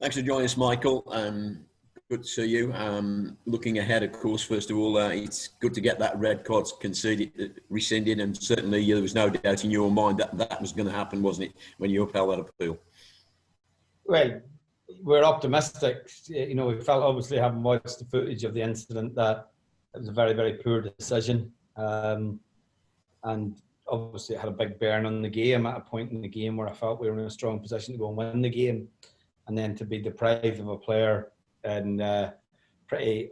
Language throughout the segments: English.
Thanks for joining us, Michael. Good to see you. Looking ahead, of course, first of all, it's good to get that red card rescinded, and certainly there was no doubt in your mind that that was going to happen, wasn't it, when you upheld that appeal? Well, we're optimistic. We felt, obviously, having watched the footage of the incident, that it was a very, very poor decision. And obviously it had a big bearing on the game at a point in the game where I felt we were in a strong position to go and win the game. And then to be deprived of a player in pretty,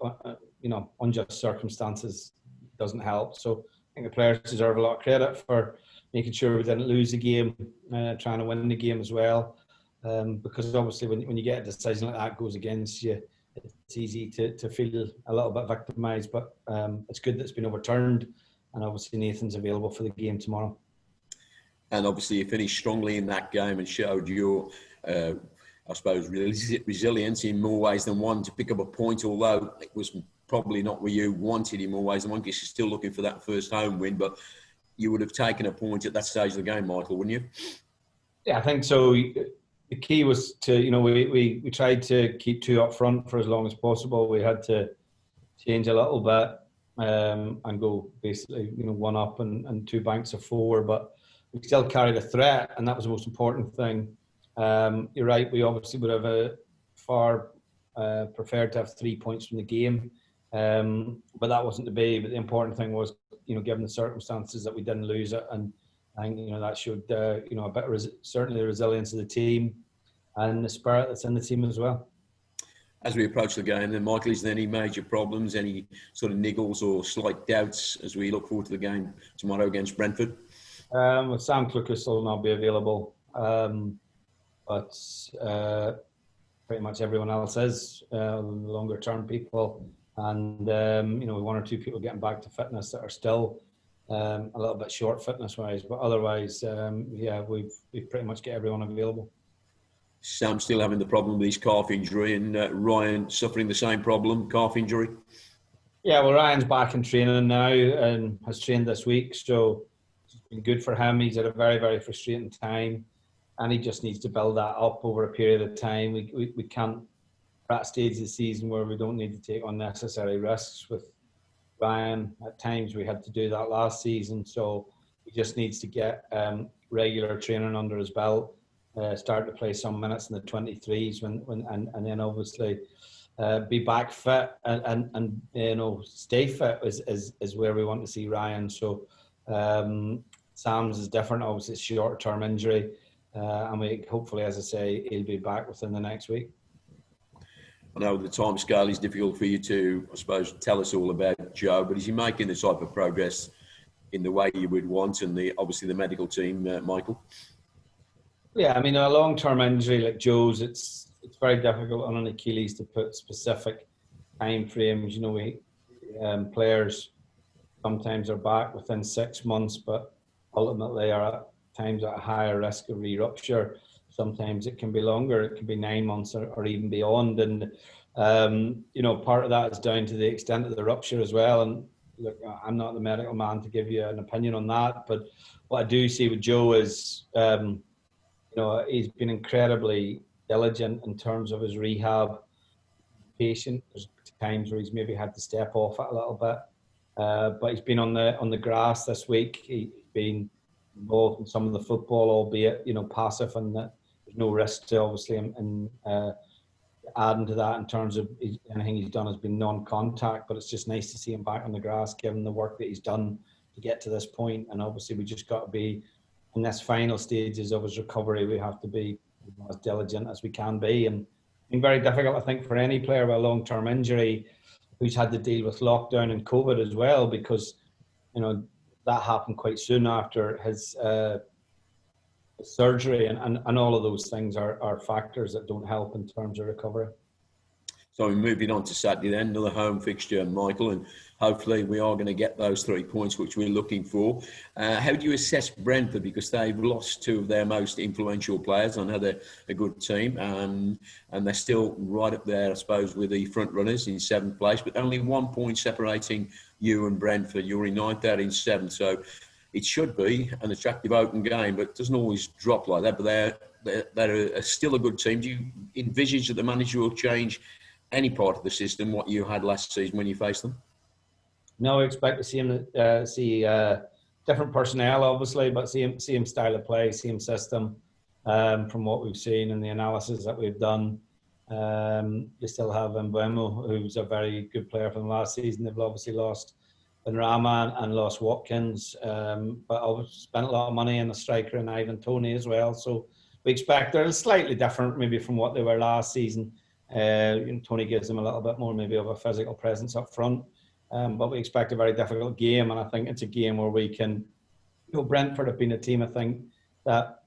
unjust circumstances doesn't help. So I think the players deserve a lot of credit for making sure we didn't lose the game, trying to win the game as well. Because obviously when you get a decision like that goes against you, it's easy to feel a little bit victimised. But it's good that it's been overturned, and obviously Nathan's available for the game tomorrow. And obviously you finished strongly in that game and showed your I suppose, resilience in more ways than one to pick up a point, although it was probably not where you wanted in more ways than one, because you're still looking for that first home win. But you would have taken a point at that stage of the game, Michael, wouldn't you? Yeah, I think so. The key was to, we tried to keep two up front for as long as possible. We had to change a little bit and go basically, one up and two banks of four. But we still carried a threat, and that was the most important thing. You're right, we obviously would have far preferred to have 3 points from the game, but that wasn't to be. But the important thing was, given the circumstances, that we didn't lose it, and I think that showed a bit of certainly the resilience of the team and the spirit that's in the team as well. As we approach the game, then, Michael, is there any major problems, any sort of niggles or slight doubts as we look forward to the game tomorrow against Brentford? Well, Sam Clucas will not be available. But pretty much everyone else is, longer term people, and one or two people getting back to fitness that are still a little bit short fitness wise, but otherwise, we've pretty much got everyone available. Sam still having the problem with his calf injury, and Ryan suffering the same problem, calf injury. Yeah, well, Ryan's back in training now and has trained this week, so it's been good for him. He's had a very, very frustrating time, and he just needs to build that up over a period of time. We can't, at stage of the season where we don't need to take unnecessary risks with Ryan. At times we had to do that last season, so he just needs to get regular training under his belt, start to play some minutes in the 23s and then obviously be back fit and stay fit is where we want to see Ryan. So Sam's is different, obviously it's short-term injury. And we hopefully, as I say, he'll be back within the next week. I know the time scale is difficult for you to, I suppose, tell us all about Joe, but is he making the type of progress in the way you would want, and obviously the medical team, Michael? Yeah, I mean, a long-term injury like Joe's, it's very difficult on an Achilles to put specific time frames. Players sometimes are back within 6 months, but ultimately are at times at a higher risk of re-rupture. Sometimes it can be longer, it can be 9 months or even beyond. And, part of that is down to the extent of the rupture as well. And look, I'm not the medical man to give you an opinion on that, but what I do see with Joe is, he's been incredibly diligent in terms of his rehab. Patient. There's times where he's maybe had to step off it a little bit, but he's been on the grass this week. He's been involved in some of the football, albeit passive, and that there's no risk to obviously in adding to that in terms of anything he's done has been non-contact. But it's just nice to see him back on the grass, given the work that he's done to get to this point. And obviously we just got to be in this final stages of his recovery. We have to be as diligent as we can be, and it's been very difficult, I think, for any player with a long-term injury who's had to deal with lockdown and COVID as well, because that happened quite soon after his surgery, and all of those things are factors that don't help in terms of recovery. So we're moving on to Saturday then, another home fixture, Michael, and hopefully we are going to get those 3 points which we're looking for. How do you assess Brentford? Because they've lost two of their most influential players. I know they're a good team, and they're still right up there, I suppose, with the front runners in 7th place, but only 1 point separating you and Brentford. You're in 9th, they're in 7th. So it should be an attractive open game, but it doesn't always drop like that. But they're still a good team. Do you envisage that the manager will change any part of the system, what you had last season when you faced them? No, we expect to see different personnel, obviously, but same style of play, same system. From what we've seen and the analysis that we've done, you still have Mbeumo, who's a very good player from last season. They've obviously lost Benrahma and lost Watkins, but I've spent a lot of money on a striker and Ivan Toney as well. So we expect they're slightly different, maybe from what they were last season. Toney gives them a little bit more, maybe, of a physical presence up front. But we expect a very difficult game, and I think it's a game where we can. Brentford have been a team, I think, that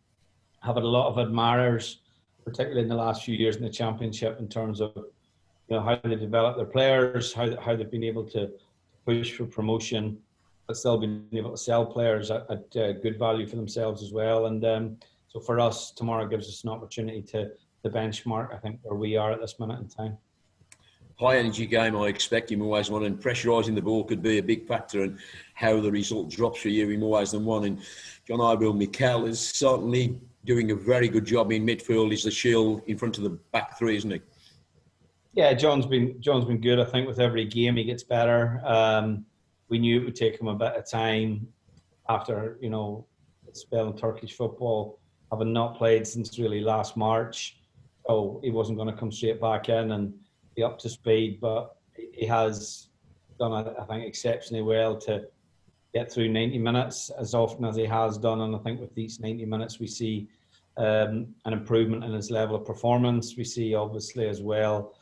have had a lot of admirers, particularly in the last few years in the Championship, in terms of how they develop their players, how they've been able to push for promotion, but still been able to sell players at good value for themselves as well. And so for us, tomorrow gives us an opportunity to benchmark, I think, where we are at this minute in time. High energy game, I expect, in more ways than one, and pressurising the ball could be a big factor in how the result drops for you in more ways than one. And John Ibrahim, Mikel is certainly doing a very good job in midfield. He's the shield in front of the back three, isn't he? Yeah, John's been good. I think with every game he gets better. We knew it would take him a bit of time after a spell in Turkish football, having not played since really last March. So he wasn't going to come straight back in and be up to speed, but he has done, I think, exceptionally well to get through 90 minutes as often as he has done. And I think with these 90 minutes, we see an improvement in his level of performance. We see, obviously, as well,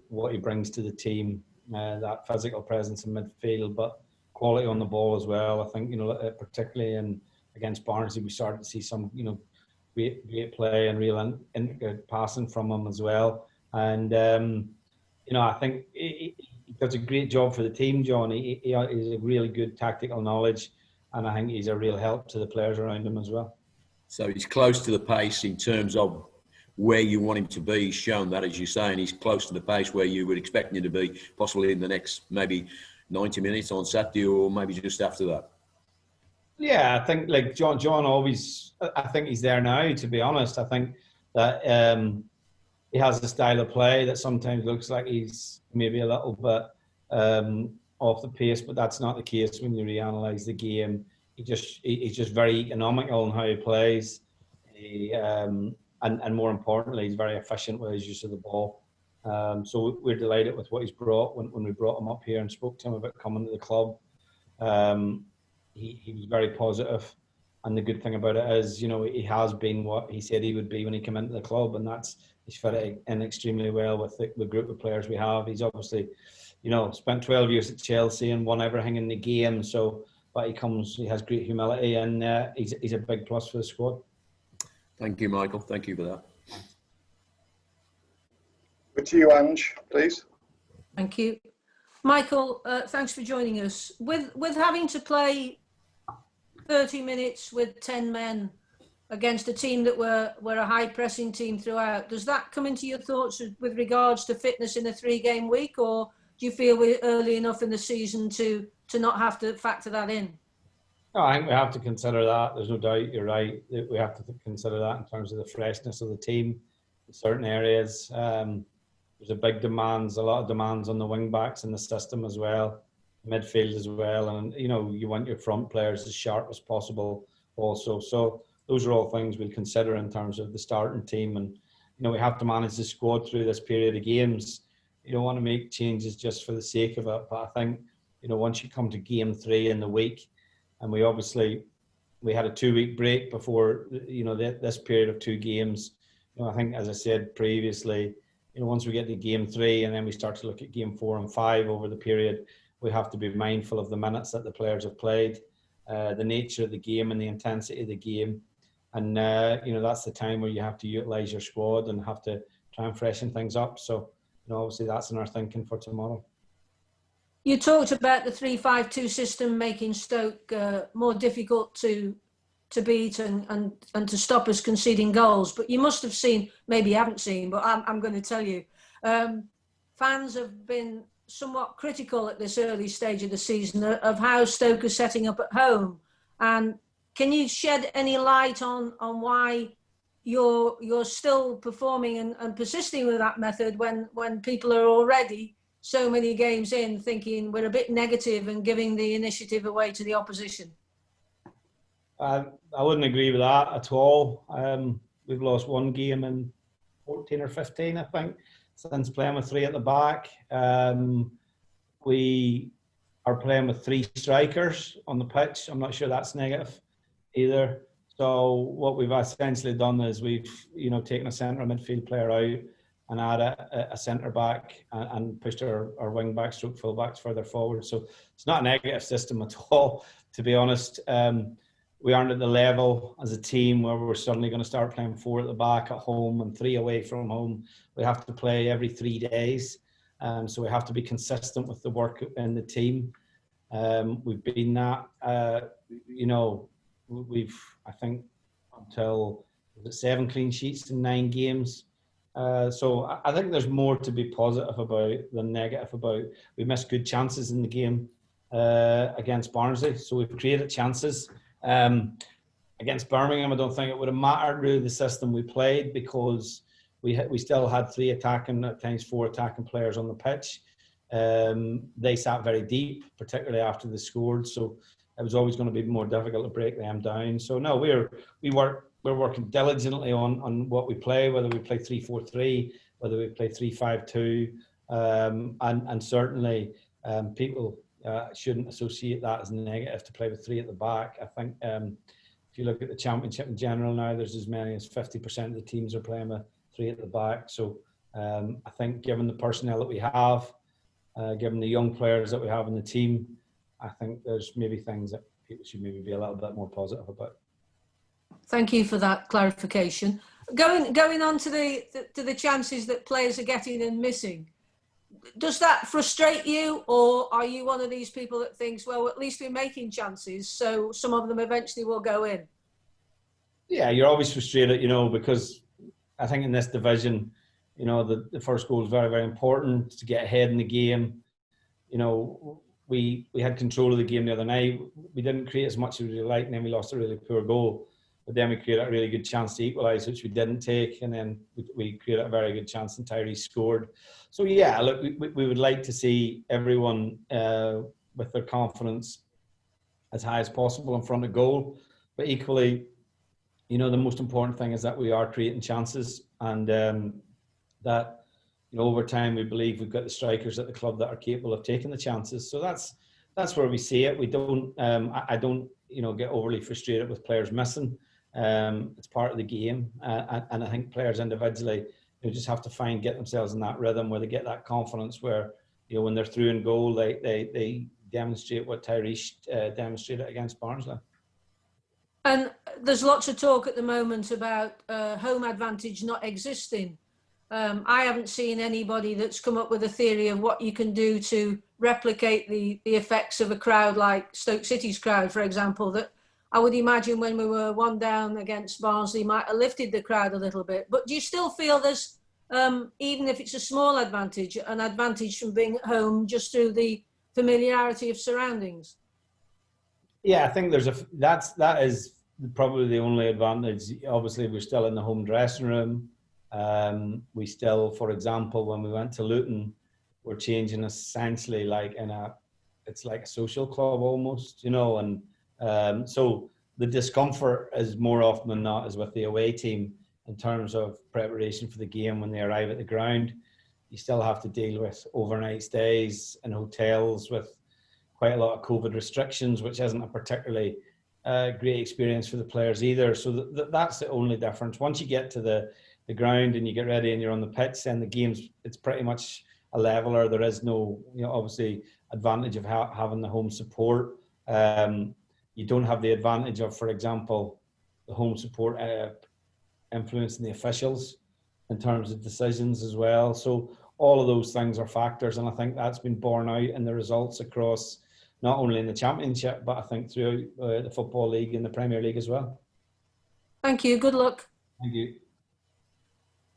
what he brings to the team, that physical presence in midfield, but quality on the ball as well. I think, particularly against Barnsley, we started to see some, great play and real passing from him as well. And, I think he does a great job for the team, John. He has a really good tactical knowledge, and I think he's a real help to the players around him as well. So he's close to the pace in terms of where you want him to be. He's shown that, as you say, and he's close to the pace where you would expect him to be, possibly in the next maybe 90 minutes on Saturday, or maybe just after that. Yeah, I think like John always, I think he's there now, to be honest. I think that he has a style of play that sometimes looks like he's maybe a little bit off the pace, but that's not the case when you reanalyze the game. He's just very economical in how he plays. And more importantly, he's very efficient with his use of the ball. So we're delighted with what he's brought. When we brought him up here and spoke to him about coming to the club, he was very positive. And the good thing about it is, he has been what he said he would be when he came into the club, and he's fit in extremely well with the group of players we have. He's obviously, spent 12 years at Chelsea and won everything in the game. So, but he has great humility, and he's a big plus for the squad. Thank you, Michael. Thank you for that. Over to you, Ange, please. Thank you. Michael, thanks for joining us. With having to play 30 minutes with 10 men against a team that were a high-pressing team throughout, does that come into your thoughts with regards to fitness in a 3-game week, or do you feel we're early enough in the season to not have to factor that in? No, I think we have to consider that. There's no doubt, you're right. We have to consider that in terms of the freshness of the team in certain areas. There's a lot of demands on the wing backs in the system as well, midfield as well, and you want your front players as sharp as possible also. So those are all things we'll consider in terms of the starting team, and we have to manage the squad through this period of games. You don't want to make changes just for the sake of it, but I think once you come to game 3 in the week, and we had a 2-week break before this period of 2 games. I think, as I said previously, once we get to game 3 and then we start to look at game 4 and 5 over the period, we have to be mindful of the minutes that the players have played, the nature of the game and the intensity of the game. And, that's the time where you have to utilise your squad and have to try and freshen things up. So, obviously that's in our thinking for tomorrow. You talked about the 3-5-2 system making Stoke more difficult to beat and to stop us conceding goals. But you must have seen, maybe you haven't seen, but I'm going to tell you, fans have been somewhat critical at this early stage of the season of how Stoke are setting up at home. And can you shed any light on why you're still performing and persisting with that method when people are already so many games in thinking we're a bit negative and giving the initiative away to the opposition? I wouldn't agree with that at all. We've lost one game in 14 or 15, I think, since playing with 3 at the back. We are playing with 3 strikers on the pitch. I'm not sure that's negative either. So what we've essentially done is we've, taken a centre midfield player out and added a centre back and pushed our wing backs, stroke full backs further forward. So it's not a negative system at all, to be honest. We aren't at the level as a team where we're suddenly going to start playing 4 at the back at home and 3 away from home. We have to play every 3 days. So we have to be consistent with the work in the team. We've been that, we've, I think, until 7 clean sheets in 9 games. So I think there's more to be positive about than negative about. We missed good chances in the game against Barnsley. So we've created chances. Against Birmingham, I don't think it would have mattered really the system we played, because we still had 3 attacking, at times 4 attacking players on the pitch. They sat very deep, particularly after they scored. So it was always going to be more difficult to break them down. So no, we're working diligently on what we play, whether we play 3-4-3, whether we play 3-5-2, and certainly people shouldn't associate that as negative to play with 3 at the back. I think if you look at the Championship in general now, there's as many as 50% of the teams are playing with 3 at the back. So I think given the personnel that we have, given the young players that we have in the team, I think there's maybe things that people should maybe be a little bit more positive about. Thank you for that clarification. Going on to the chances that players are getting and missing, does that frustrate you, or are you one of these people that thinks, well, at least we're making chances, so some of them eventually will go in? Yeah, you're always frustrated, because I think in this division, the first goal is very, very important to get ahead in the game. We had control of the game the other night. We didn't create as much as we liked, and then we lost a really poor goal. But then we created a really good chance to equalise, which we didn't take, and then we created a very good chance and Tyree scored. So yeah, look, we would like to see everyone with their confidence as high as possible in front of goal. But equally, the most important thing is that we are creating chances, and that over time we believe we've got the strikers at the club that are capable of taking the chances. So that's where we see it. We don't. I don't get overly frustrated with players missing. It's part of the game, and I think players individually just have to get themselves in that rhythm where they get that confidence, where when they're through in goal, they demonstrate what Tyree demonstrated against Barnsley. And there's lots of talk at the moment about home advantage not existing. I haven't seen anybody that's come up with a theory of what you can do to replicate the effects of a crowd like Stoke City's crowd, for example, that I would imagine when we were 1 down against Barnsley might have lifted the crowd a little bit. But do you still feel there's, even if it's a small advantage, an advantage from being at home just through the familiarity of surroundings? Yeah, I think that is probably the only advantage. Obviously, we're still in the home dressing room. We still, for example, when we went to Luton, we're changing essentially it's like a social club almost, and so the discomfort is more often than not is with the away team in terms of preparation for the game. When they arrive at the ground, you still have to deal with overnight stays in hotels with quite a lot of COVID restrictions, which isn't a particularly great experience for the players either. So that's the only difference. Once you get to the ground and you get ready and you're on the pitch, then the game's, it's pretty much a leveler. There is no, obviously advantage of having the home support. You don't have the advantage of, for example, the home support influencing the officials in terms of decisions as well. So all of those things are factors, and I think that's been borne out in the results across not only in the Championship, but I think throughout the Football League and the Premier League as well. Thank you. Good luck. Thank you.